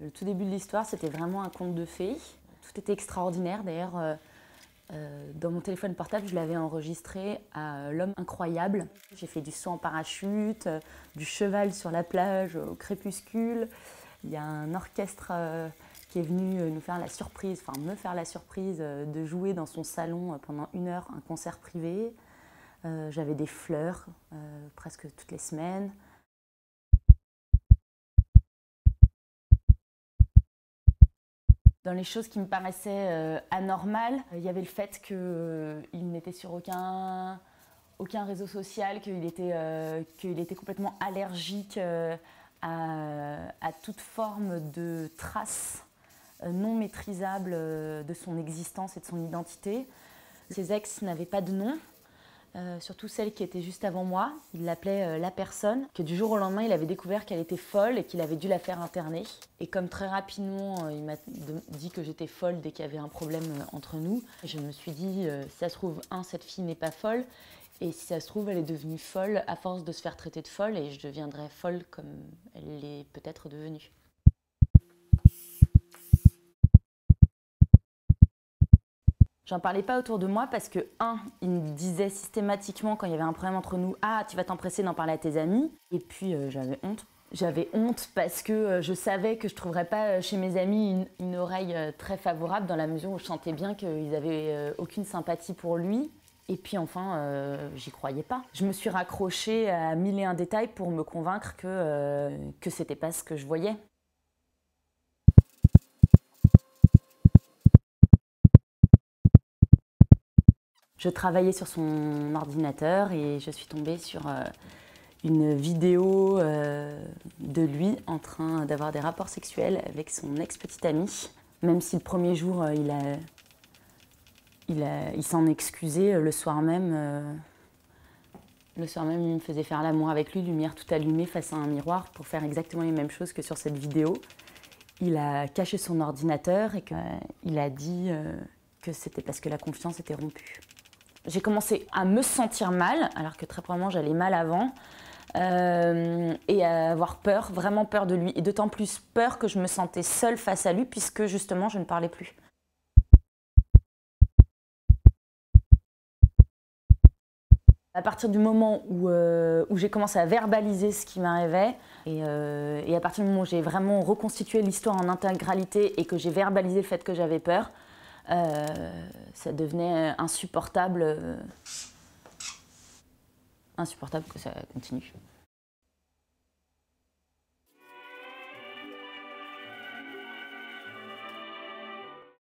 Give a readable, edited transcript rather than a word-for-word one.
Le tout début de l'histoire, c'était vraiment un conte de fées. Tout était extraordinaire. D'ailleurs, dans mon téléphone portable, je l'avais enregistré à L'Homme Incroyable. J'ai fait du saut en parachute, du cheval sur la plage au crépuscule. Il y a un orchestre qui est venu nous faire la surprise, enfin me faire la surprise de jouer dans son salon pendant 1 heure un concert privé. J'avais des fleurs presque toutes les semaines. Dans les choses qui me paraissaient anormales, il y avait le fait qu'il n'était sur aucun réseau social, qu'il était complètement allergique à toute forme de traces non maîtrisables de son existence et de son identité. Ses ex n'avaient pas de nom. Surtout celle qui était juste avant moi, il l'appelait la personne, que du jour au lendemain il avait découvert qu'elle était folle et qu'il avait dû la faire interner. Et comme très rapidement il m'a dit que j'étais folle dès qu'il y avait un problème entre nous, je me suis dit si ça se trouve, cette fille n'est pas folle, et si ça se trouve elle est devenue folle à force de se faire traiter de folle, et je deviendrai folle comme elle l'est peut-être devenue. J'en parlais pas autour de moi parce que, il me disait systématiquement quand il y avait un problème entre nous « Ah, tu vas t'empresser d'en parler à tes amis ». Et puis j'avais honte. J'avais honte parce que je savais que je ne trouverais pas chez mes amis une oreille très favorable, dans la mesure où je sentais bien qu'ils n'avaient aucune sympathie pour lui. Et puis enfin, j'y croyais pas. Je me suis raccrochée à 1001 détails pour me convaincre que c'était pas ce que je voyais. Je travaillais sur son ordinateur et je suis tombée sur une vidéo de lui en train d'avoir des rapports sexuels avec son ex-petite amie. Même si le premier jour, il s'en excusait, le soir même, il me faisait faire l'amour avec lui, lumière tout allumée face à un miroir, pour faire exactement les mêmes choses que sur cette vidéo. Il a caché son ordinateur et il a dit que c'était parce que la confiance était rompue. J'ai commencé à me sentir mal, alors que très probablement j'allais mal avant, et à avoir peur, vraiment peur de lui. Et d'autant plus peur que je me sentais seule face à lui, puisque justement je ne parlais plus. À partir du moment où j'ai commencé à verbaliser ce qui m'arrivait, et à partir du moment où j'ai vraiment reconstitué l'histoire en intégralité et que j'ai verbalisé le fait que j'avais peur, ça devenait insupportable que ça continue.